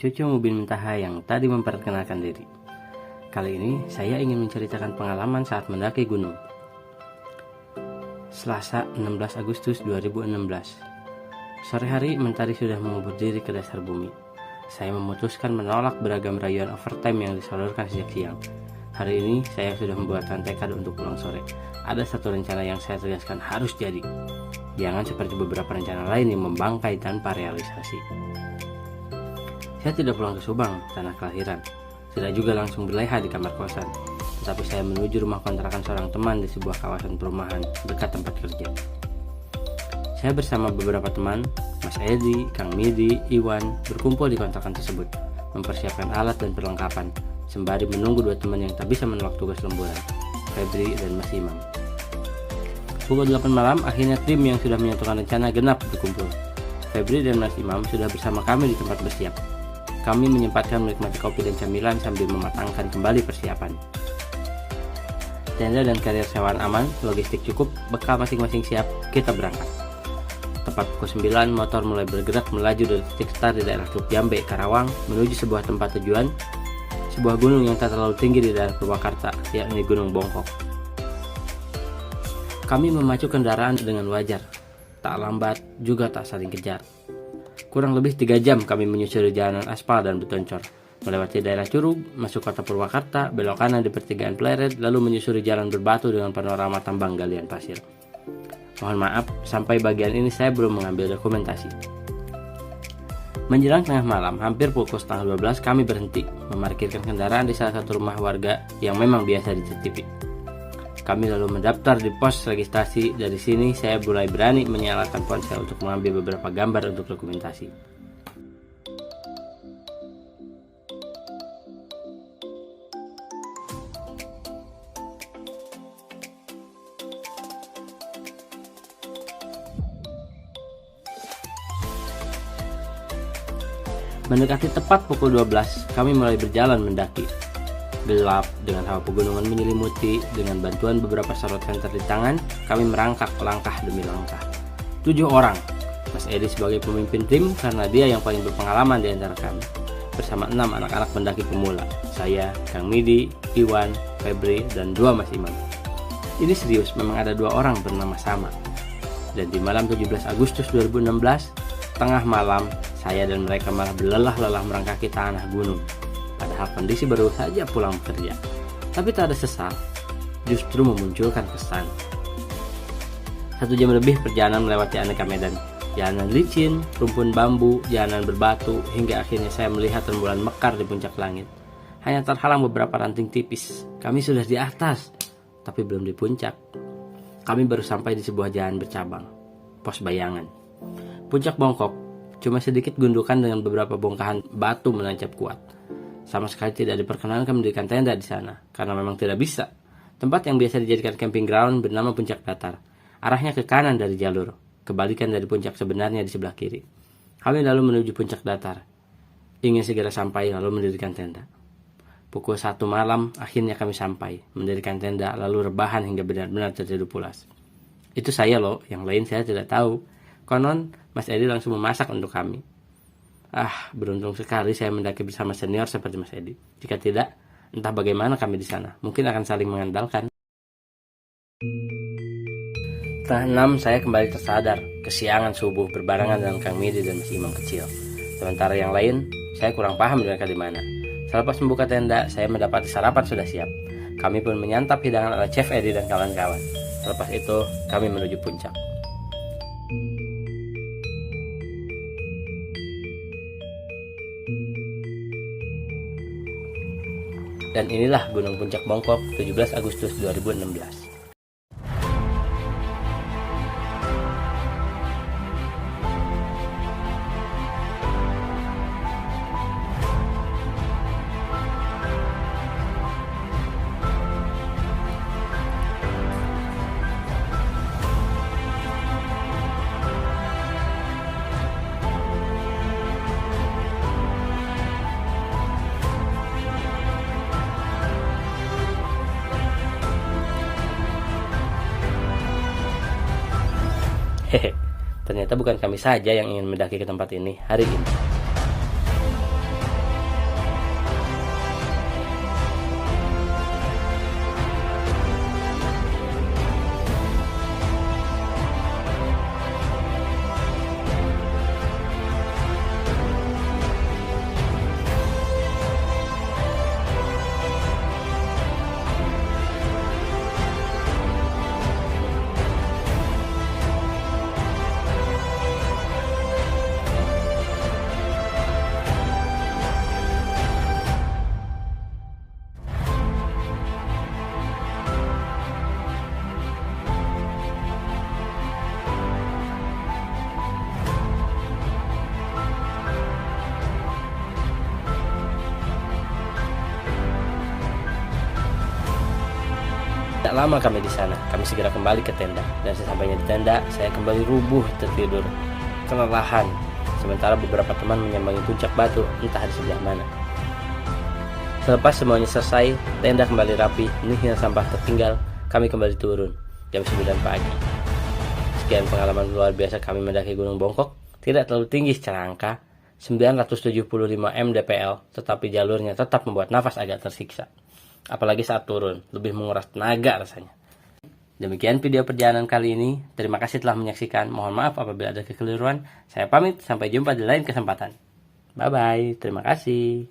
cucu mobil Mintaha yang tadi memperkenalkan diri. Kali ini saya ingin menceritakan pengalaman saat mendaki gunung. Selasa 16 Agustus 2016. Sore hari mentari sudah mengubur diri ke dasar bumi. Saya memutuskan menolak beragam rayuan overtime yang disodorkan sejak siang. Hari ini saya sudah membuatkan tekad untuk pulang sore. Ada satu rencana yang saya tegaskan harus jadi. Jangan seperti beberapa rencana lain yang membangkai tanpa realisasi. Saya tidak pulang ke Subang, tanah kelahiran. Tidak juga langsung berleha di kamar kosan. Tetapi saya menuju rumah kontrakan seorang teman di sebuah kawasan perumahan dekat tempat kerja. Saya bersama beberapa teman, Mas Edi, Kang Midi, Iwan, berkumpul di kontrakan tersebut, mempersiapkan alat dan perlengkapan, sembari menunggu dua teman yang tak bisa menolak tugas lemburan, Febri dan Mas Imam. Pukul 8 malam, akhirnya tim yang sudah menyatukan rencana genap berkumpul. Febri dan Mas Imam sudah bersama kami di tempat bersiap. Kami menyempatkan menikmati kopi dan camilan sambil mematangkan kembali persiapan. Tenda dan karier sewaan aman, logistik cukup, bekal masing-masing siap, kita berangkat. Tepat pukul 9, motor mulai bergerak melaju dari titik start di daerah Teluk Jambe, Karawang, menuju sebuah tempat tujuan, sebuah gunung yang tak terlalu tinggi di daerah Purwakarta, yakni Gunung Bongkok. Kami memacu kendaraan dengan wajar, tak lambat, juga tak saling kejar. Kurang lebih 3 jam kami menyusuri jalanan aspal dan betoncor, melewati daerah Curug, masuk kota Purwakarta, belok kanan di pertigaan Pleret, lalu menyusuri jalan berbatu dengan panorama tambang galian pasir. Mohon maaf, sampai bagian ini saya belum mengambil dokumentasi. Menjelang tengah malam, hampir pukul setengah 12, kami berhenti, memarkirkan kendaraan di salah satu rumah warga yang memang biasa dicicipi. Kami lalu mendaftar di pos registrasi. Dari sini saya mulai berani menyalakan ponsel untuk mengambil beberapa gambar untuk dokumentasi. Mendekati tepat pukul 12, kami mulai berjalan mendaki. Gelap, dengan hawa pegunungan menyelimuti, dengan bantuan beberapa sorot senter di tangan, kami merangkak langkah demi langkah. 7 orang, Mas Edi sebagai pemimpin tim karena dia yang paling berpengalaman di antara kami, bersama 6 anak-anak pendaki pemula, saya, Kang Midi, Iwan, Febri, dan 2 Mas Imam. Ini serius, memang ada 2 orang bernama sama. Dan di malam 17 Agustus 2016, tengah malam, saya dan mereka malah berlelah-lelah merangkaki tanah gunung. Padahal kondisi baru saja pulang bekerja. Tapi tak ada sesal, justru memunculkan kesan. 1 jam lebih perjalanan melewati aneka medan, jalanan licin, rumpun bambu, jalanan berbatu, hingga akhirnya saya melihat rembulan mekar di puncak langit. Hanya terhalang beberapa ranting tipis. Kami sudah di atas, tapi belum di puncak. Kami baru sampai di sebuah jalan bercabang, pos bayangan. Puncak Bongkok, cuma sedikit gundukan dengan beberapa bongkahan batu menancap kuat. Sama sekali tidak diperkenankan mendirikan tenda di sana, karena memang tidak bisa. Tempat yang biasa dijadikan camping ground bernama Puncak Datar. Arahnya ke kanan dari jalur, kebalikan dari puncak sebenarnya di sebelah kiri. Kami lalu menuju Puncak Datar. Ingin segera sampai lalu mendirikan tenda. Pukul 1 malam, akhirnya kami sampai, mendirikan tenda lalu rebahan hingga benar-benar tertidur pulas. Itu saya loh, yang lain saya tidak tahu. Konon, Mas Edi langsung memasak untuk kami. Beruntung sekali saya mendaki bersama senior seperti Mas Edi. Jika tidak, entah bagaimana kami di sana. Mungkin akan saling mengandalkan. Setengah 6 saya kembali tersadar. Kesiangan subuh berbarengan dengan Kang Midi dan Mas Imam kecil. Sementara yang lain, saya kurang paham mereka di mana. Selepas membuka tenda, saya mendapati sarapan sudah siap. Kami pun menyantap hidangan ala Chef Edi dan kawan-kawan. Selepas itu, kami menuju puncak. Dan inilah Gunung Puncak Bongkok 17 Agustus 2016. Ternyata bukan kami saja yang ingin mendaki ke tempat ini hari ini. lama kami di sana. Kami segera kembali ke tenda, dan sesampainya di tenda, saya kembali rubuh tertidur, kelelahan. Sementara beberapa teman menyambangi puncak batu, entah di sebelah mana. Selepas semuanya selesai, tenda kembali rapi, nihil sampah tertinggal, kami kembali turun. Jam 9 pagi. Sekian pengalaman luar biasa kami mendaki Gunung Bongkok. Tidak terlalu tinggi secara angka, 975 mdpl, tetapi jalurnya tetap membuat nafas agak tersiksa. Apalagi saat turun, lebih menguras tenaga rasanya. Demikian video perjalanan kali ini. Terima kasih telah menyaksikan. Mohon maaf apabila ada kekeliruan. Saya pamit, sampai jumpa di lain kesempatan. Bye-bye, terima kasih.